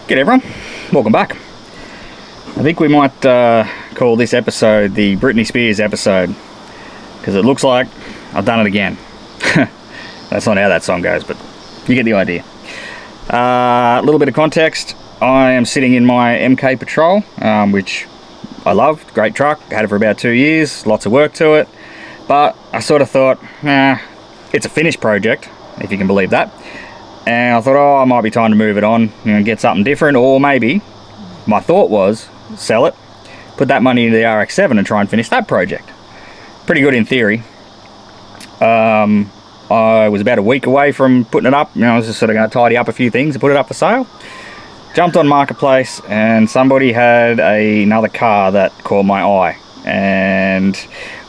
G'day everyone, welcome back. I think we might call this episode the Britney Spears episode, because it looks like I've done it again. That's not how that song goes, but you get the idea. A little bit of context. I am sitting in my MK Patrol, which I loved, great truck, had it for about 2 years, lots of work to it, but I sort of thought, it's a finished project, if you can believe that. And I thought, oh, it might be time to move it on, get something different, or maybe my thought was sell it, put that money into the RX-7 and try and finish that project. Pretty good in theory. I was about a week away from putting it up. I was just sort of going to tidy up a few things and put it up for sale. Jumped on Marketplace and somebody had another car that caught my eye. And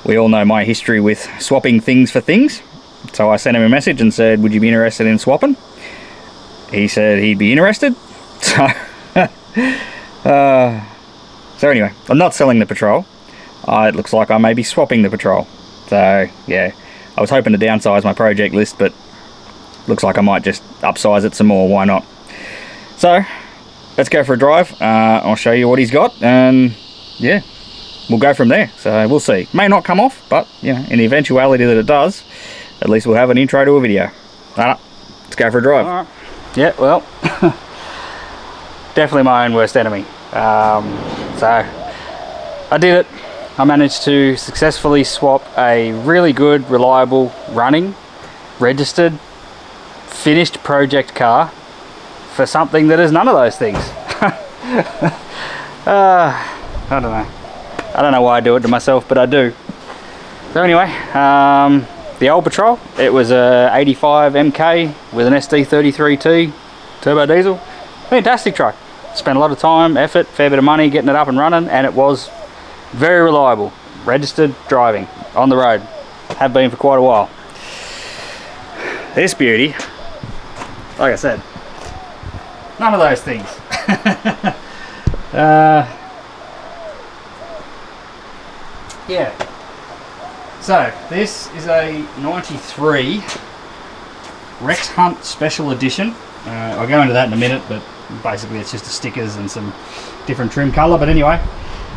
we all know my history with swapping things for things. So I sent him a message and said, would you be interested in swapping? He said he'd be interested. So, so anyway, I'm not selling the Patrol. It looks like I may be swapping the Patrol. So yeah, I was hoping to downsize my project list, but looks like I might just upsize it some more. Why not? So let's go for a drive. I'll show you what he's got, and yeah, we'll go from there. So we'll see. May not come off, but in the eventuality that it does, at least we'll have an intro to a video. Let's go for a drive. All right. Yeah, well, definitely my own worst enemy. So I did it. I managed to successfully swap a really good, reliable, running, registered, finished project car for something that is none of those things. I don't know. I don't know why I do it to myself, but I do. So anyway, the old Patrol, it was a 85 MK with an SD33T turbo diesel. Fantastic truck. Spent a lot of time, effort, fair bit of money getting it up and running, and it was very reliable. Registered driving on the road. Have been for quite a while. This beauty, like I said, none of those things. Yeah. So this is a 93 Rex Hunt Special Edition. I'll go into that in a minute, but basically it's just the stickers and some different trim colour. But anyway,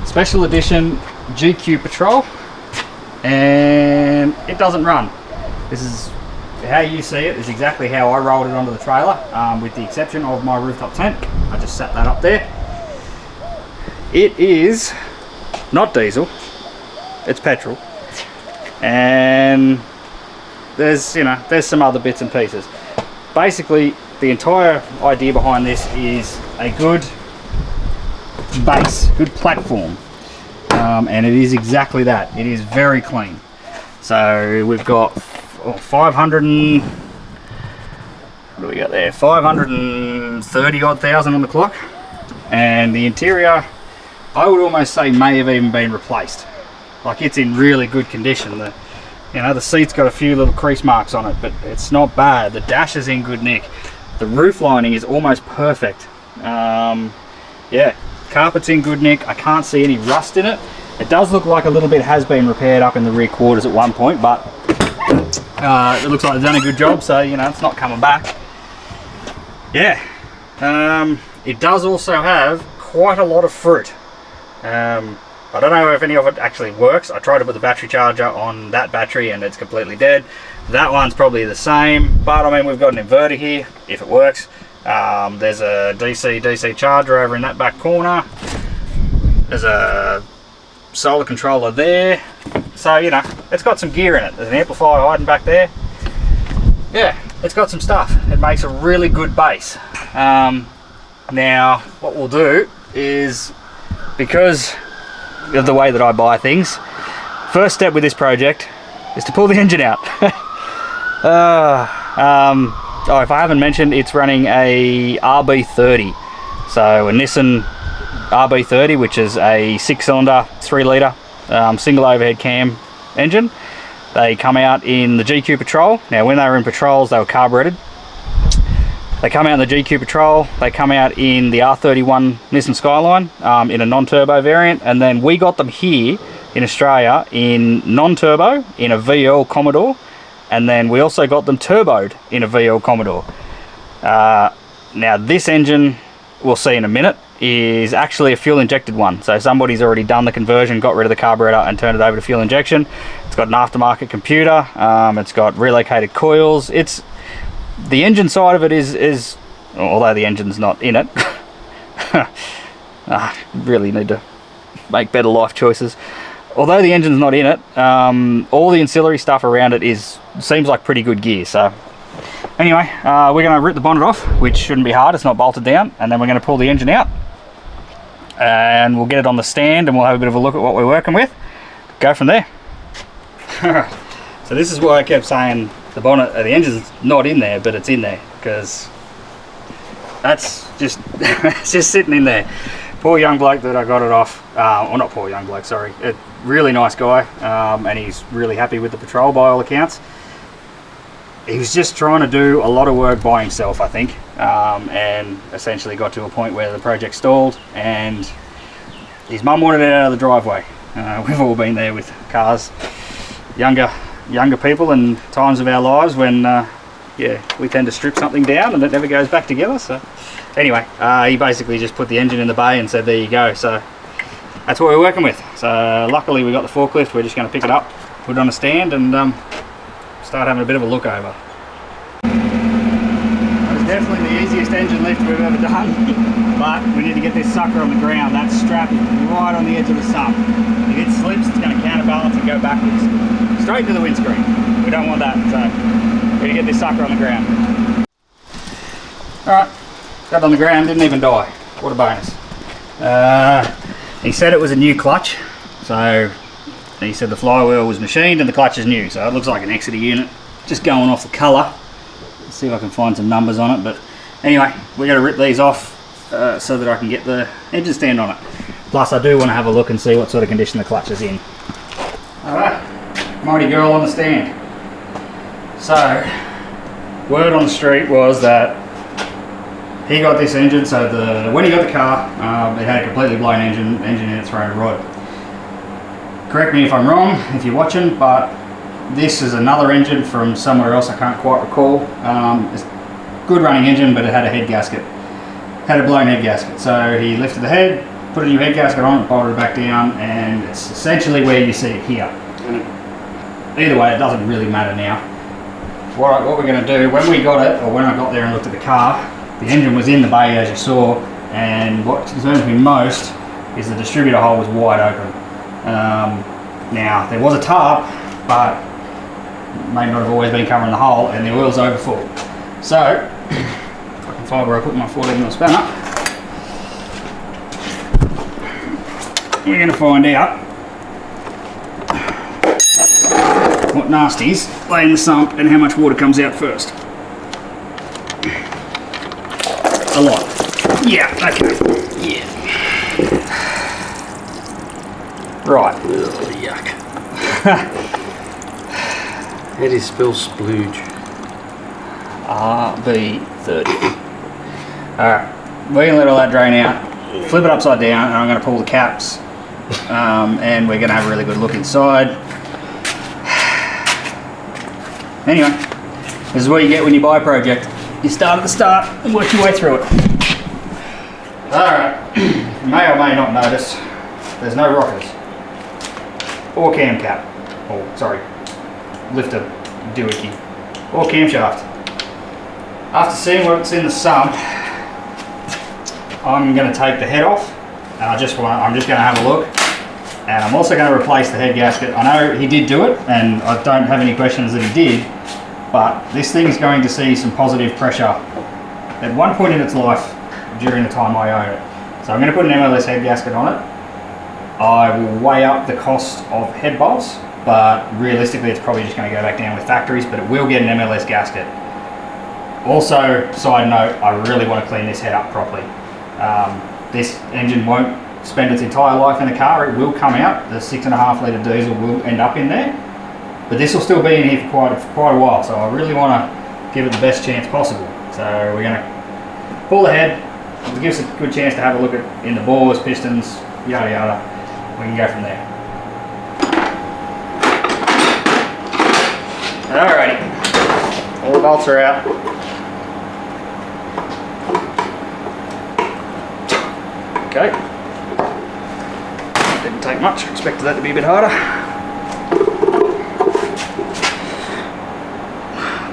Special Edition GQ Patrol, and it doesn't run. This is how you see it, is exactly how I rolled it onto the trailer, with the exception of my rooftop tent. I just set that up there. It is not diesel, it's petrol. And there's some other bits and pieces. Basically, the entire idea behind this is a good base, good platform, and it is exactly that. It is very clean. So we've got 500 and what do we got there? 530 odd thousand on the clock, and the interior, I would almost say, may have even been replaced. Like, it's in really good condition. The seat's got a few little crease marks on it, but it's not bad. The dash is in good nick. The roof lining is almost perfect. Yeah, carpet's in good nick. I can't see any rust in it. It does look like a little bit has been repaired up in the rear quarters at one point, but it looks like they've done a good job, so it's not coming back. Yeah, it does also have quite a lot of fruit. I don't know if any of it actually works. I tried to put the battery charger on that battery and it's completely dead. That one's probably the same, but I mean, we've got an inverter here, if it works. There's a DC charger over in that back corner. There's a solar controller there. So, it's got some gear in it. There's an amplifier hiding back there. Yeah, it's got some stuff. It makes a really good base. Now, what we'll do is, because of the way that I buy things, first step with this project is to pull the engine out. If I haven't mentioned, it's running a RB30, so a Nissan RB30, which is a 6-cylinder 3-litre single overhead cam engine. They come out in the GQ Patrol. Now, when they were in Patrols, they were carbureted. They come out in the GQ Patrol, they come out in the R31 Nissan Skyline in a non-turbo variant, and then we got them here in Australia in non-turbo in a VL Commodore, and then we also got them turboed in a VL Commodore. Now this engine we'll see in a minute, is actually a fuel injected one. So somebody's already done the conversion, got rid of the carburetor and turned it over to fuel injection. It's got an aftermarket computer, it's got relocated coils. It's the engine side of it is although the engine's not in it. Really need to make better life choices. Although the engine's not in it, all the ancillary stuff around it seems like pretty good gear. So anyway, we're going to rip the bonnet off, which shouldn't be hard, it's not bolted down, and then we're going to pull the engine out and we'll get it on the stand and we'll have a bit of a look at what we're working with, go from there. So this is why I kept saying the bonnet, the engine's not in there, but it's in there, because that's just it's just sitting in there. Poor young bloke that I got it off, or not poor young bloke, sorry, a really nice guy, and he's really happy with the patrol by all accounts. He was just trying to do a lot of work by himself, I think, and essentially got to a point where the project stalled and his mum wanted it out of the driveway. We've all been there with cars, younger people, and times of our lives when yeah, we tend to strip something down and it never goes back together. So anyway, he basically just put the engine in the bay and said, there you go. So that's what we're working with. So luckily we got the forklift. We're just going to pick it up, put it on a stand, and start having a bit of a look over. That was definitely the easiest engine lift we've ever done, but we need to get this sucker on the ground. That strap is right on the edge of the sump. If it slips, it's going to counterbalance and go backwards straight to the windscreen. We don't want that, so we're going to get this sucker on the ground. Alright, got it on the ground, didn't even die. What a bonus. He said it was a new clutch, so he said the flywheel was machined and the clutch is new, so it looks like an Exeter unit. Just going off the colour. Let's see if I can find some numbers on it, but anyway, we're going to rip these off so that I can get the engine stand on it. Plus I do want to have a look and see what sort of condition the clutch is in. Alright, mighty girl on the stand. So, word on the street was that he got this engine, so when he got the car, it had a completely blown engine in it thrown a rod. Correct me if I'm wrong, if you're watching, but this is another engine from somewhere else, I can't quite recall. It's a good running engine, but it had a head gasket. Had a blown head gasket. So he lifted the head, put a new head gasket on it, bolted it back down, and it's essentially where you see it here. Either way, it doesn't really matter now. What we're going to do, when we got it, or when I got there and looked at the car, the engine was in the bay as you saw, and what concerns me most is the distributor hole was wide open. Now, there was a tarp, but may not have always been covering the hole, and the oil's over full. So, if I can find where I put my 14mm spanner, we're going to find out what nasties lay in the sump and how much water comes out first. A lot. Yeah, okay. Yeah. Right. Ugh, yuck. How do you spell splooge? RB30. Alright, we're going to let all that drain out, flip it upside down, and I'm going to pull the caps, and we're going to have a really good look inside. Anyway, this is what you get when you buy a project. You start at the start and work your way through it. Alright, you may or may not notice there's no rockers or cam cap, or sorry, lifter doohickey, or camshaft. After seeing what's in the sump, I'm going to take the head off, and I'm just going to have a look, and I'm also going to replace the head gasket. I know he did do it, and I don't have any questions that he did, but this thing's going to see some positive pressure at one point in its life during the time I own it. So I'm going to put an MLS head gasket on it. I will weigh up the cost of head bolts, but realistically it's probably just going to go back down with factories, but it will get an MLS gasket. Also, side note, I really want to clean this head up properly. This engine won't spend its entire life in the car, it will come out. The 6.5 litre diesel will end up in there, but this will still be in here for quite a while, so I really want to give it the best chance possible. So we're going to pull the head, it'll give us a good chance to have a look at in the bores, pistons, yada yada. We can go from there. Alrighty, all the bolts are out. Okay. Didn't take much, expected that to be a bit harder.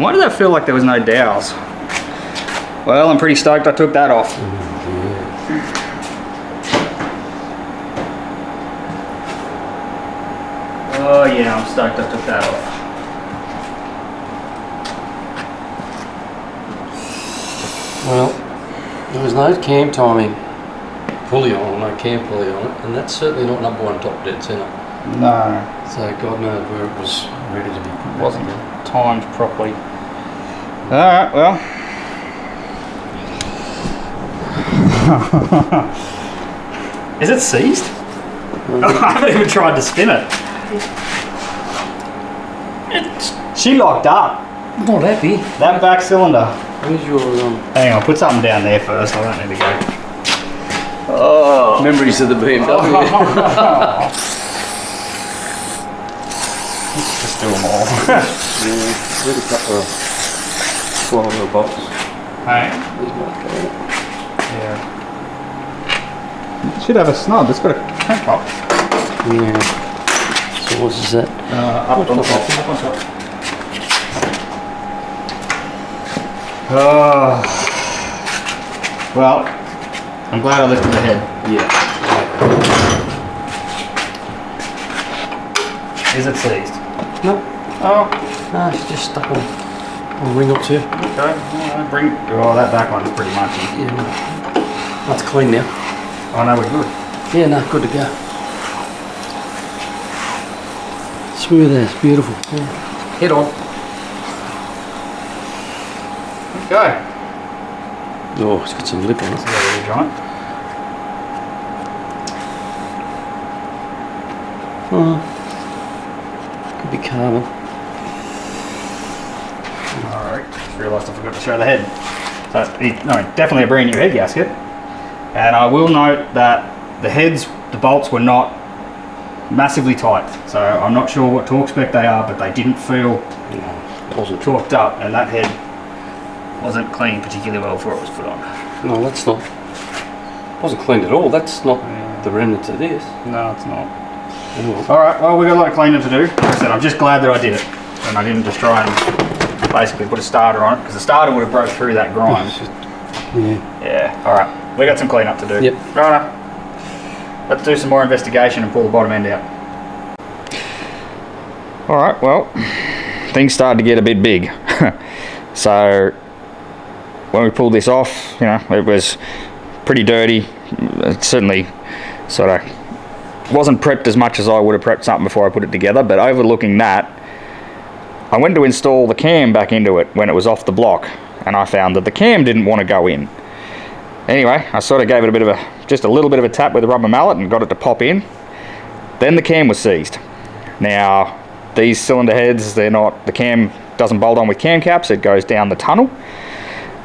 Why did that feel like there was no dowels? Well, I'm pretty stoked I took that off. Oh yeah, I'm stoked I took that off. Well, there was no cam timing pulley on, no cam pulley on it, and that's certainly not number one top dead centre. No. So God knows where it was ready to be put back Wasn't again. timed properly. Alright, well. Is it seized? I haven't even tried to spin it. She locked up. Not happy. That back cylinder. Where's your Hang on, put something down there first. I don't need to go. Oh. memories of the BMW? Just do them all. Yeah, there's a couple of swallow box. Hey? These might go in. Yeah. It should have a snub. It's got a crank box. Yeah. So what is that? Up on top. Up on top. Oh. Well, I'm glad I lifted the head. Yeah. Is it seized? No. Oh. No, it's just stuck on a ring or two. Okay. Bring. Oh, that back one's pretty munchy. Yeah, no. That's clean now. Oh no, we're good. Yeah, no, good to go. Smooth as, beautiful. Yeah. Head on. Okay. Oh, it's got some lip on it. That's a little giant. Oh, could be carbon. Alright, just realised I forgot to show the head. So, no, definitely a brand new head gasket. And I will note that the bolts were not massively tight. So I'm not sure what torque spec they are, but they didn't feel Wasn't torqued up, and that head wasn't cleaned particularly well before it was put on. No, that's not. Wasn't cleaned at all. That's not the remnants of this. No, it's not. Oh, Alright, well, we've got a lot of cleaning to do. Like I said, I'm just glad that I did it. And I didn't just try and basically put a starter on it, because the starter would have broke through that grime. yeah. Yeah, alright. We've got some cleanup to do. Yep. Right. Let's do some more investigation and pull the bottom end out. Alright, well, things started to get a bit big. So, when we pulled this off, you know, it was pretty dirty. It certainly sort of wasn't prepped as much as I would have prepped something before I put it together, but overlooking that, I went to install the cam back into it when it was off the block, and I found that the cam didn't want to go in. Anyway, I sort of gave it just a little bit of a tap with a rubber mallet and got it to pop in. Then the cam was seized. Now, these cylinder heads, the cam doesn't bolt on with cam caps, it goes down the tunnel.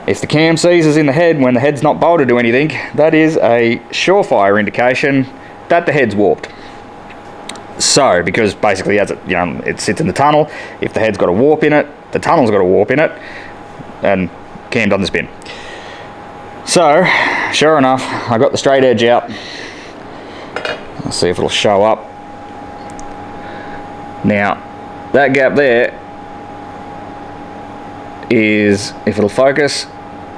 If the cam seizes in the head when the head's not bolted to anything, that is a surefire indication that the head's warped. So, because basically as it sits in the tunnel, if the head's got a warp in it, the tunnel's got a warp in it, and cam doesn't spin. So, sure enough, I got the straight edge out. Let's see if it'll show up. Now, that gap there is, if it'll focus,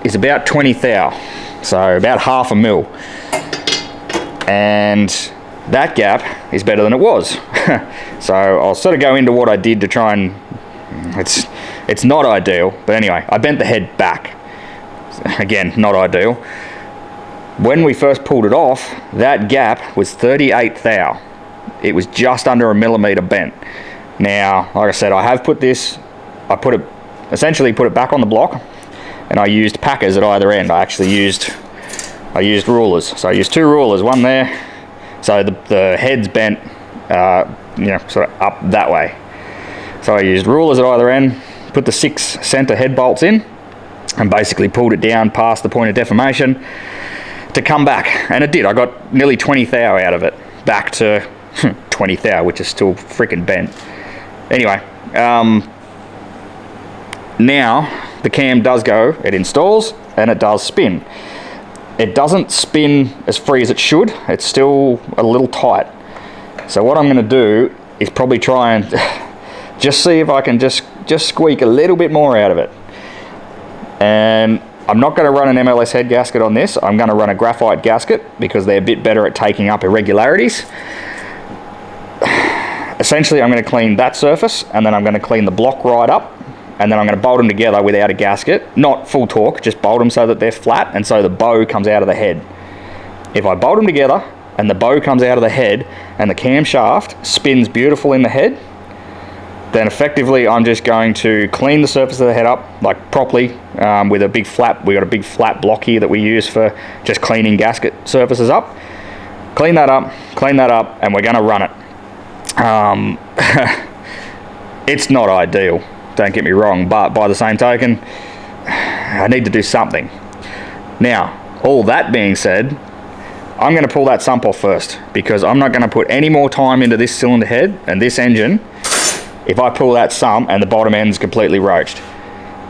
is about 20 thou. So about half a mil. And that gap is better than it was. So I'll sort of go into what I did to try and, it's not ideal, but anyway, I bent the head back. Again, not ideal. When we first pulled it off, that gap was 38 thou. It was just under a millimetre bent. Now, like I said, I have put this, essentially put it back on the block, and I used packers at either end. I used rulers. So I used two rulers, one there, so the head's bent, sort of up that way. So I used rulers at either end, put the 6 centre head bolts in, and basically pulled it down past the point of deformation to come back. And it did. I got nearly 20 thou out of it, back to 20 thou, which is still freaking bent. Anyway, now the cam does go, it installs, and it does spin. it doesn't spin as free as it should. It's still a little tight. So what I'm going to do is probably try and just see if I can just squeak a little bit more out of it. And I'm not going to run an MLS head gasket on this. I'm going to run a graphite gasket because they're a bit better at taking up irregularities. Essentially, I'm going to clean that surface, and then I'm going to clean the block right up, and then I'm going to bolt them together without a gasket. Not full torque, just bolt them so that they're flat, and so the bow comes out of the head. If I bolt them together, and the bow comes out of the head, and the camshaft spins beautiful in the head, then effectively I'm just going to clean the surface of the head up, like properly, with a big flat. We've got a big flat block here that we use for just cleaning gasket surfaces up. Clean that up, and we're going to run it. It's not ideal, don't get me wrong, but by the same token, I need to do something. Now, all that being said, I'm going to pull that sump off first, because I'm not going to put any more time into this cylinder head and this engine if I pull that sump and the bottom end's completely roached.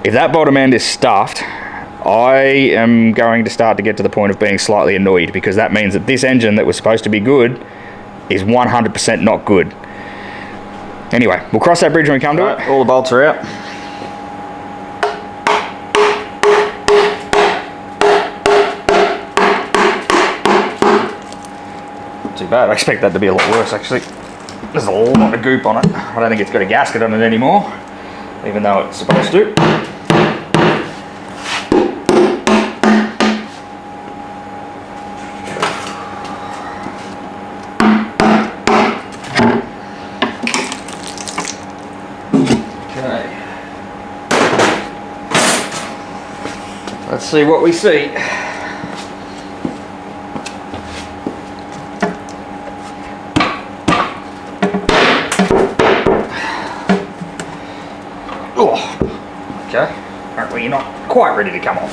If that bottom end is stuffed, I am going to start to get to the point of being slightly annoyed, because that means that this engine that was supposed to be good is 100% not good. Anyway, we'll cross that bridge when we come to it. All the bolts are out. Not too bad. I expect that to be a lot worse, actually. There's a lot of goop on it. I don't think it's got a gasket on it anymore, even though it's supposed to. Okay. Let's see what we see. Okay, apparently you're not quite ready to come off.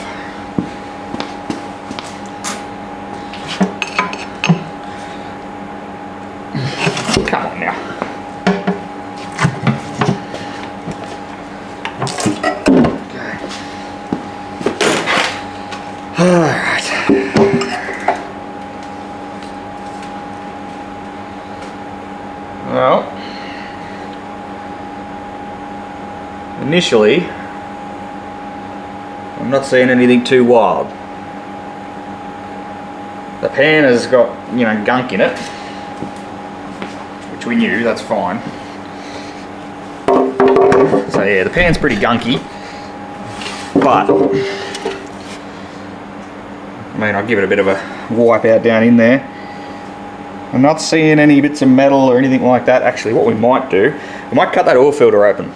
Come on now. Okay. Alright. Well, initially, I'm not seeing anything too wild. The pan has got, you know, gunk in it, which we knew, that's fine. So yeah, the pan's pretty gunky, but I mean, I'll give it a bit of a wipe out down in there. I'm not seeing any bits of metal or anything like that. Actually, what we might do, we might cut that oil filter open,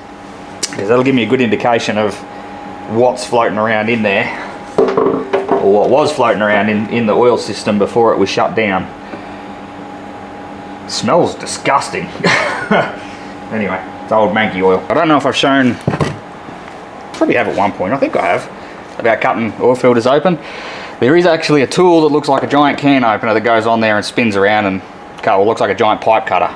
because that'll give me a good indication of what's floating around in there, or what was floating around in the oil system before it was shut down. It smells disgusting. Anyway, it's old manky oil. I don't know if I've shown, probably have at one point, I think I have, about cutting oil filters open. There is actually a tool that looks like a giant can opener that goes on there and spins around and looks like a giant pipe cutter.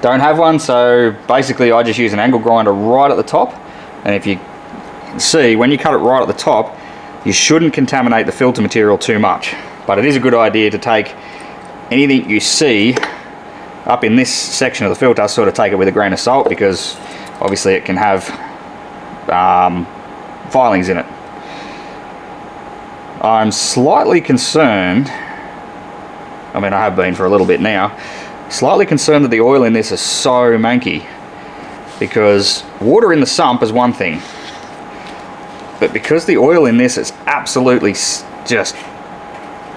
Don't have one, so basically I just use an angle grinder right at the top, and if you see, when you cut it right at the top, you shouldn't contaminate the filter material too much, but it is a good idea to take anything you see up in this section of the filter, sort of take it with a grain of salt, because obviously it can have filings in it. I'm slightly concerned, I mean I have been for a little bit now, slightly concerned that the oil in this is so manky, because water in the sump is one thing, but because the oil in this is absolutely just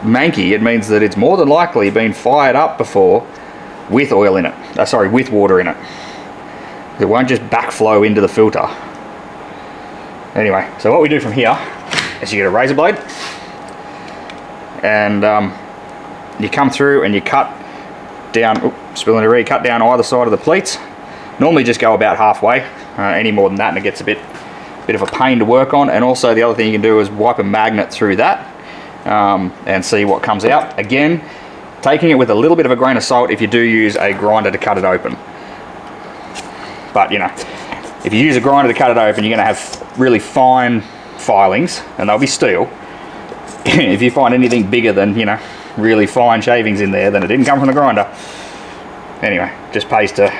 manky, it means that it's more than likely been fired up before with oil in it. With water in it. It won't just backflow into the filter. Anyway, so what we do from here is you get a razor blade, and you come through and you cut down, cut down either side of the pleats. Normally just go about halfway. Any more than that and it gets a bit of a pain to work on. And also the other thing you can do is wipe a magnet through that and see what comes out. Again, taking it with a little bit of a grain of salt if you do use a grinder to cut it open. But you know, if you use a grinder to cut it open, you're going to have really fine filings, and they'll be steel. if you find anything bigger than, you know, really fine shavings in there, then it didn't come from the grinder. Anyway, just pays to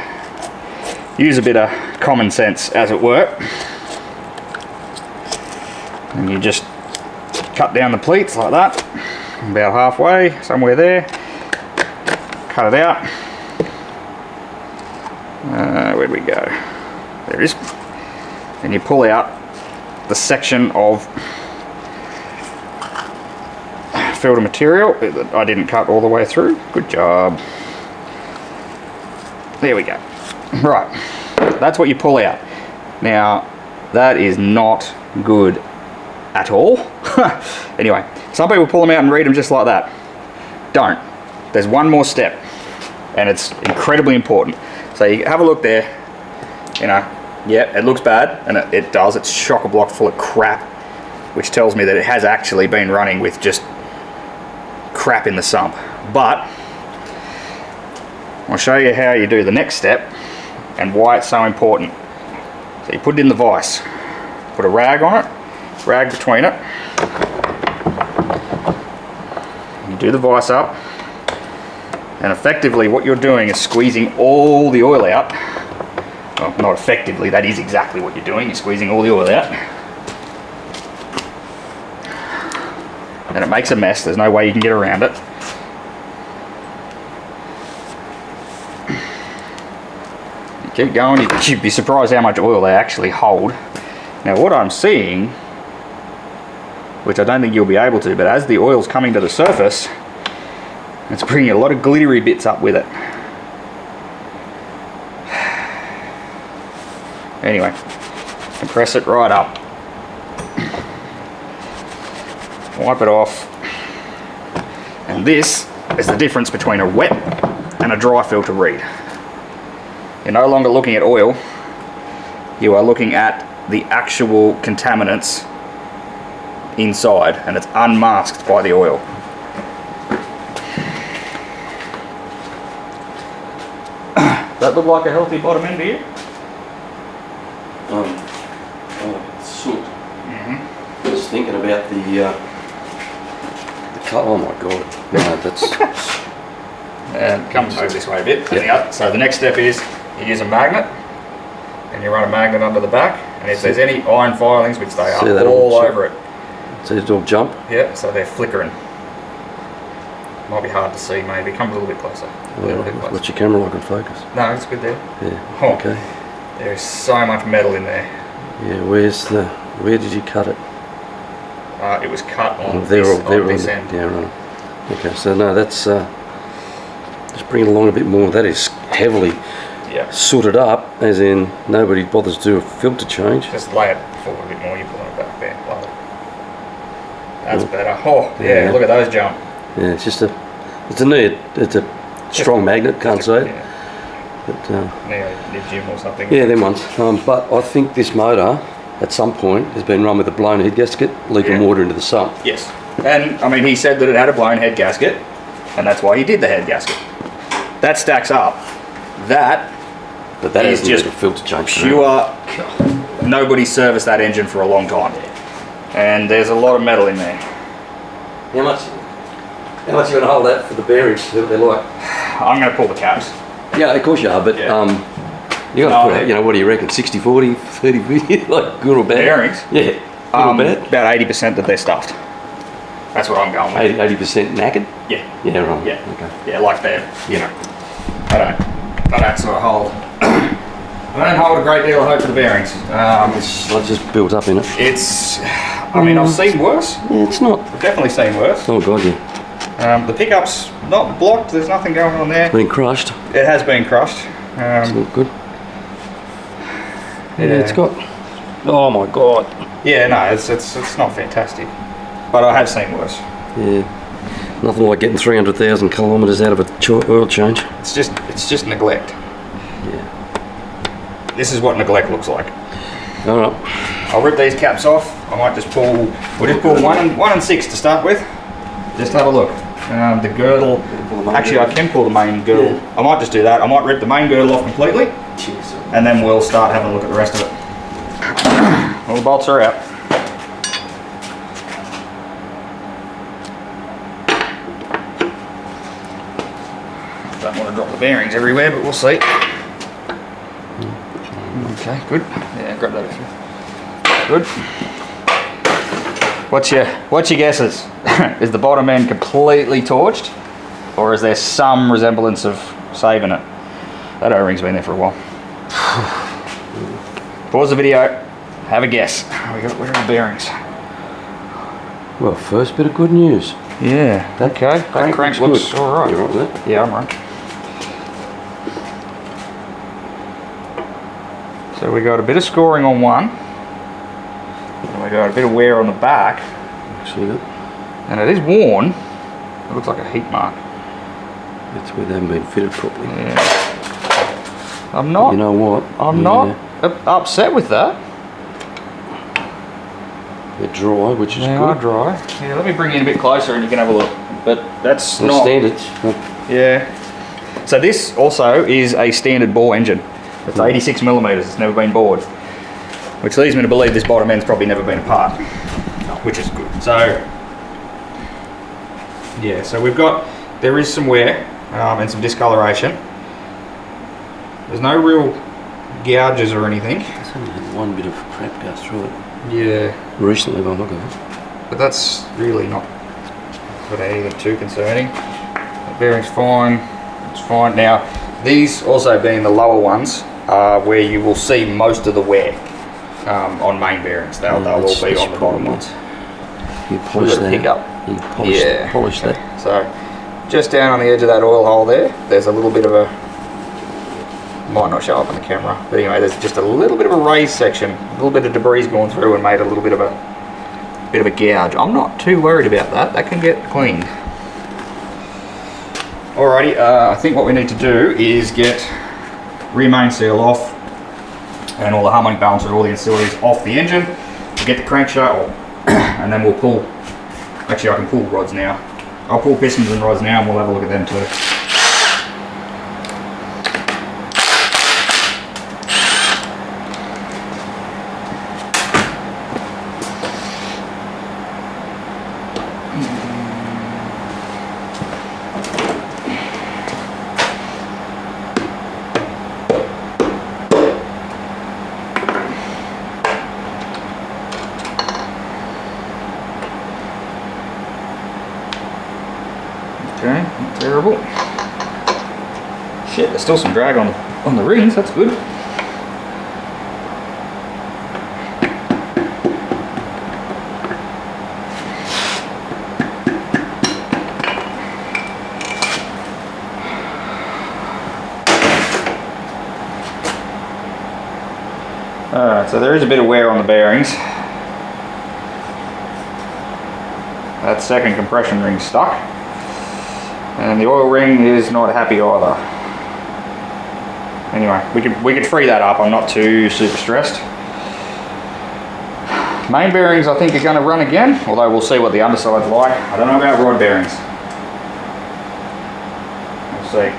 use a bit of common sense, as it were. And you just cut down the pleats like that, about halfway, somewhere there. Cut it out. Where'd we go? There it is. And you pull out the section of filter material that I didn't cut all the way through. Good job. There we go. Right, that's what you pull out. Now, that is not good at all. Anyway, some people pull them out and read them just like that. Don't. There's one more step, and it's incredibly important. So you have a look there, you know, yeah, it looks bad, and it does. It's chock-a-block full of crap, which tells me that it has actually been running with just crap in the sump. But I'll show you how you do the next step and why it's so important. So you put it in the vise, put a rag on it, rag between it, you do the vise up, and effectively what you're doing is squeezing all the oil out. Well, not effectively, that is exactly what you're doing. You're squeezing all the oil out. And it makes a mess. There's no way you can get around it. You keep going, you'd be surprised how much oil they actually hold. Now what I'm seeing, which I don't think you'll be able to, but as the oil's coming to the surface, it's bringing a lot of glittery bits up with it. Anyway, compress it right up. Wipe it off. And this is the difference between a wet and a dry filter read. You're no longer looking at oil, you are looking at the actual contaminants inside, and it's unmasked by the oil. That look like a healthy bottom end to you? Soot. Just thinking about the cut. Oh my god! No, that's. Come over this way a bit. Yep. So the next step is you use a magnet, and you run a magnet under the back, and if there's any iron filings, which they are all over it. So it'll jump? Yeah, so they're flickering. Might be hard to see maybe. Come a little bit closer. What's your camera like on focus? No, it's good there. Yeah. Oh, okay. There is so much metal in there. Yeah, where did you cut it? It was cut on this end. Yeah, right. Okay, so no, that's just bring it along a bit more. That is heavily sooted up, as in nobody bothers to do a filter change. Just lay it forward a bit more. You pull it back there. Like that's better. Oh yeah, look at those jump. Yeah, it's a strong magnet. Can't say it. Yeah. But, Neo gym or something. Yeah, them ones. But I think this motor, at some point, has been run with a blown head gasket, leaking water into the sump. Yes. And, I mean, he said that it had a blown head gasket, and that's why he did the head gasket. That stacks up. But that is just a filter change. Pure. Nobody's serviced that engine for a long time. And there's a lot of metal in there. How much are you going to hold that for the bearings? See what they're like? I'm going to pull the caps. Yeah, of course you are, but you got to put out, what do you reckon, 60, 40, 30, 50, like good or bad? Bearings? Yeah, good or bad? About 80% that they're stuffed. That's what I'm going with. 80% knackered? Yeah. Yeah, right. Yeah. Okay. Yeah, like they're, I don't sort of hold. I don't hold a great deal of hope for the bearings. It's just built up in it. I've seen worse. Yeah, it's not. I've definitely seen worse. Oh god, yeah. The pickup's not blocked, there's nothing going on there. It's been crushed. It has been crushed. It's not good. Yeah, it's got... Oh my god. Yeah, no, it's not fantastic. But I have seen worse. Yeah. Nothing like getting 300,000 kilometres out of a oil change. It's just neglect. Yeah. This is what neglect looks like. Alright. I'll rip these caps off. I might just pull... We'll just pull 1 and 6 to start with. Just have a look. The girdle... Actually, I can pull the main girdle. Yeah. I might just do that. I might rip the main girdle off completely. And then we'll start having a look at the rest of it. All the bolts are out. Don't want to drop the bearings everywhere, but we'll see. Okay, good. Yeah, grab that. Good. What's your guesses? Is the bottom end completely torched, or is there some resemblance of saving it? That O-ring's been there for a while. Pause the video. Have a guess. Where are the bearings? Well, first bit of good news. Yeah. Okay. That crank looks good. all right. You right with that? Yeah, I'm right. So we got a bit of scoring on one, and we got a bit of wear on the back. See that? And it is worn. It looks like a heat mark. That's where they haven't been fitted properly. Yeah. I'm not. You know what? I'm not upset with that. They're dry, which is They good. are dry. Yeah, let me bring you in a bit closer and you can have a look. But that's not standards. Yeah. So this also is a standard bore engine. It's 86 millimeters. It's never been bored, which leads me to believe this bottom end's probably never been apart, which is good. So yeah, so there is some wear and some discoloration. There's no real gouges or anything. It's only had one bit of crap go through it. Yeah. Recently, by the look of it. But that's really not anything too concerning. The bearing's fine. It's fine. Now, these also being the lower ones are where you will see most of the wear on main bearings. They'll all be on the bottom ones. You polish that. Pick up. You polish that. So, just down on the edge of that oil hole there's a little bit of a, might not show up on the camera, but anyway, there's just a little bit of a raised section, a little bit of debris gone through and made a little bit of a gouge. I'm not too worried about that. That can get cleaned. Alrighty, I think what we need to do is get rear main seal off and all the harmonic balancers, all the ancillaries off the engine. We'll get the crankshaft, and then we'll pull. Actually, I can pull rods now. I'll pull pistons and rods now, and we'll have a look at them too. Okay, not terrible. Shit, there's still some drag on the rings, that's good. Alright, so there is a bit of wear on the bearings. That second compression ring's stuck. And the oil ring is not happy either. Anyway, we could free that up. I'm not too super stressed. Main bearings I think are going to run again, although we'll see what the underside's like. I don't know about rod bearings. We'll see.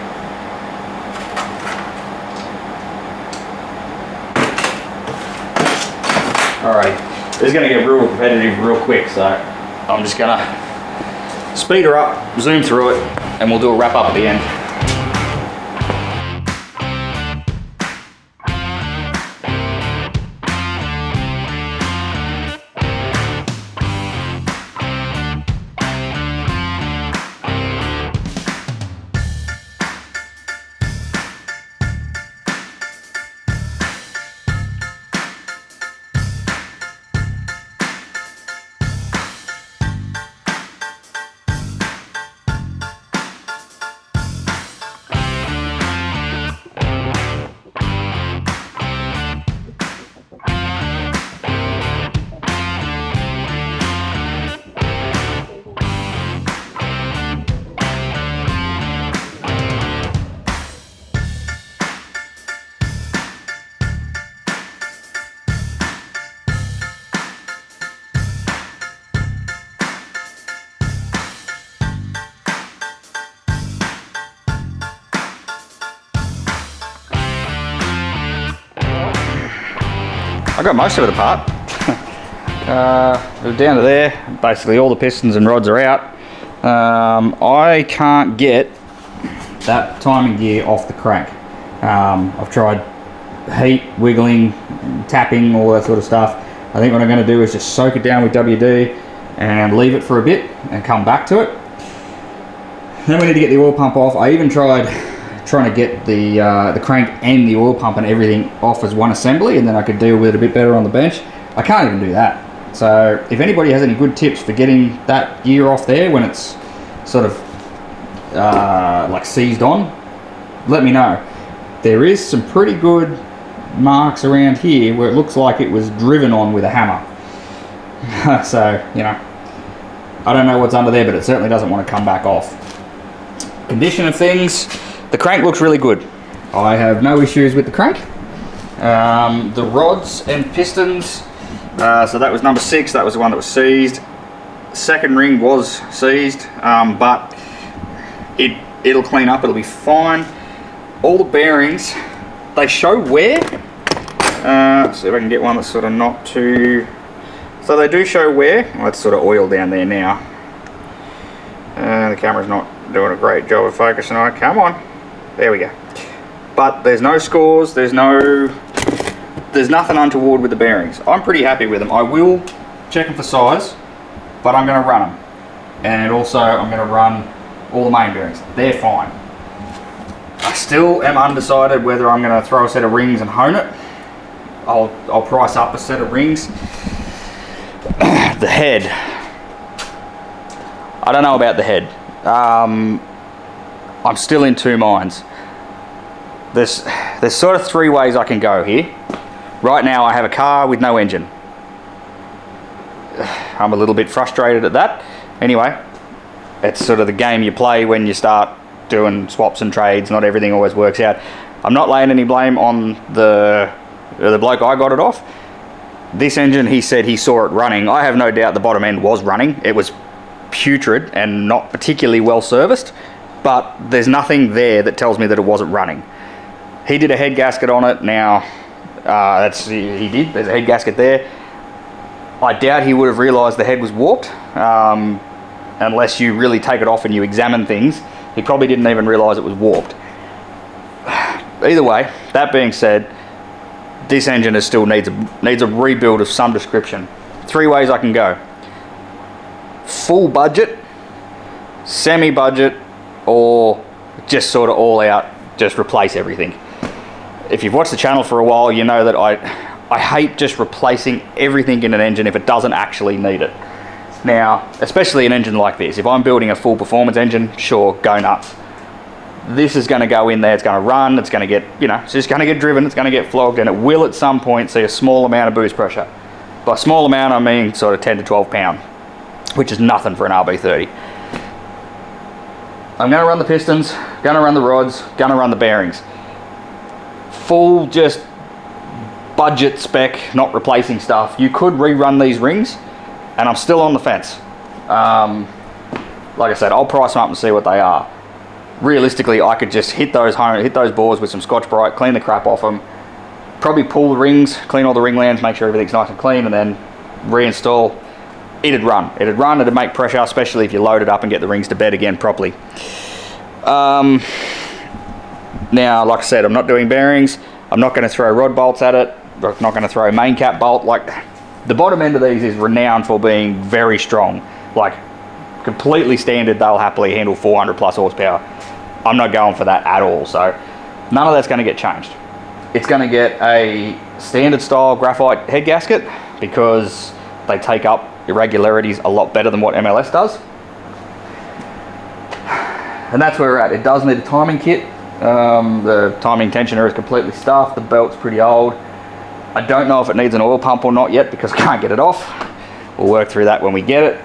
Alrighty, this is going to get real competitive real quick, so I'm just going to speed her up, zoom through it, and we'll do a wrap up at the end. I got most of it apart. We're down to there. Basically all the pistons and rods are out. I can't get that timing gear off the crank. I've tried heat, wiggling, tapping, all that sort of stuff. I think what I'm going to do is just soak it down with WD and leave it for a bit and come back to it. Then we need to get the oil pump off. I even tried trying to get the crank and the oil pump and everything off as one assembly, and then I could deal with it a bit better on the bench. I can't even do that. So if anybody has any good tips for getting that gear off there when it's sort of like seized on, let me know. There is some pretty good marks around here where it looks like it was driven on with a hammer. So, you know, I don't know what's under there, but it certainly doesn't want to come back off. Condition of things, the crank looks really good. I have no issues with the crank. The rods and pistons, so that was number 6, that was the one that was seized. Second ring was seized, but it'll clean up, it'll be fine. All the bearings, they show wear. See if I can get one that's sort of not too... So they do show wear. Well, it's sort of oil down there now. The camera's not doing a great job of focusing on it. Come on. There we go. But there's no scores, there's nothing untoward with the bearings. I'm pretty happy with them. I will check them for size, but I'm going to run them. And also I'm going to run all the main bearings. They're fine. I still am undecided whether I'm going to throw a set of rings and hone it. I'll price up a set of rings. The head. I don't know about the head. I'm still in two minds. There's sort of 3 ways I can go here. Right now I have a car with no engine. I'm a little bit frustrated at that. Anyway, it's sort of the game you play when you start doing swaps and trades. Not everything always works out. I'm not laying any blame on the bloke I got it off. This engine, he said he saw it running. I have no doubt the bottom end was running. It was putrid and not particularly well serviced, but there's nothing there that tells me that it wasn't running. He did a head gasket on it. Now, he did. There's a head gasket there. I doubt he would have realised the head was warped, unless you really take it off and you examine things. He probably didn't even realise it was warped. Either way, that being said, this engine still needs a rebuild of some description. 3 ways I can go. Full budget, semi-budget, or just sort of all out, just replace everything. If you've watched the channel for a while, you know that I hate just replacing everything in an engine if it doesn't actually need it. Now, especially an engine like this, if I'm building a full performance engine, sure, go nuts. This is going to go in there, it's going to run, it's going to get, it's just going to get driven, it's going to get flogged, and it will at some point see a small amount of boost pressure. By small amount, I mean sort of 10 to 12 pound, which is nothing for an RB30. I'm going to run the pistons, going to run the rods, going to run the bearings. Full just budget spec, not replacing stuff. You could rerun these rings, and I'm still on the fence. Like I said, I'll price them up and see what they are. Realistically, I could just hit those boards with some Scotch-Brite, clean the crap off them, probably pull the rings, clean all the ring lands, make sure everything's nice and clean, and then reinstall. It'd run, it'd make pressure, especially if you load it up and get the rings to bed again properly. Now, like I said, I'm not doing bearings. I'm not going to throw rod bolts at it. I'm not going to throw a main cap bolt. Like, the bottom end of these is renowned for being very strong. Like, completely standard, they'll happily handle 400 plus horsepower. I'm not going for that at all, so none of that's going to get changed. It's going to get a standard style graphite head gasket because they take up irregularities a lot better than what MLS does. And that's where we're at. It does need a timing kit. The timing tensioner is completely stuffed. The belt's pretty old. I don't know if it needs an oil pump or not yet because I can't get it off. We'll work through that when we get it.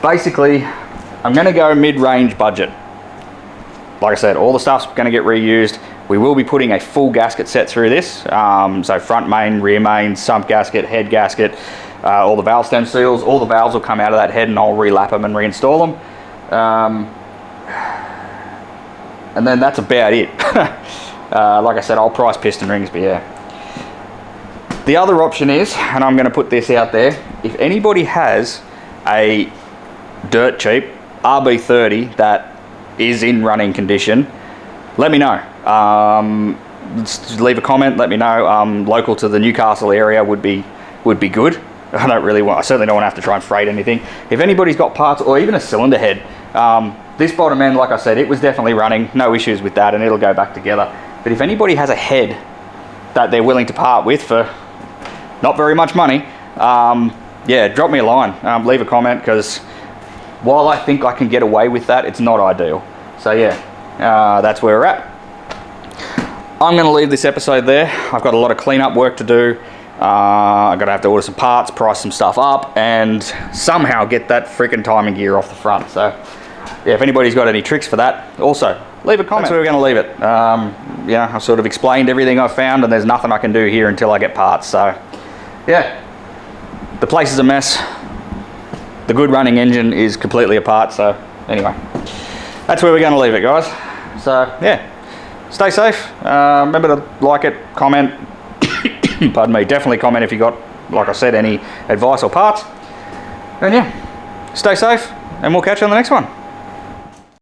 Basically, I'm going to go mid-range budget. Like I said, all the stuff's going to get reused. We will be putting a full gasket set through this. So front main, rear main, sump gasket, head gasket, all the valve stem seals. All the valves will come out of that head and I'll relap them and reinstall them. And then that's about it. Like I said, I'll price piston rings, but yeah. The other option is, and I'm going to put this out there, if anybody has a dirt cheap RB30 that is in running condition, let me know. Just leave a comment, let me know. Local to the Newcastle area would be good. I certainly don't want to have to try and freight anything. If anybody's got parts or even a cylinder head, this bottom end, like I said, it was definitely running, no issues with that, and it'll go back together. But if anybody has a head that they're willing to part with for not very much money, yeah, drop me a line, leave a comment, because while I think I can get away with that, it's not ideal. So yeah, that's where we're at. I'm going to leave this episode there. I've got a lot of cleanup work to do. I'm going to have to order some parts, price some stuff up, and somehow get that freaking timing gear off the front. So yeah, if anybody's got any tricks for that, also leave a comment. That's where we're going to leave it. Yeah, I've sort of explained everything I've found, and there's nothing I can do here until I get parts. So yeah, the place is a mess. The good running engine is completely apart. So anyway, that's where we're going to leave it, guys. So yeah, stay safe. Remember to like it, comment. Pardon me, definitely comment if you got, like I said, any advice or parts. And yeah, stay safe, and we'll catch you on the next one.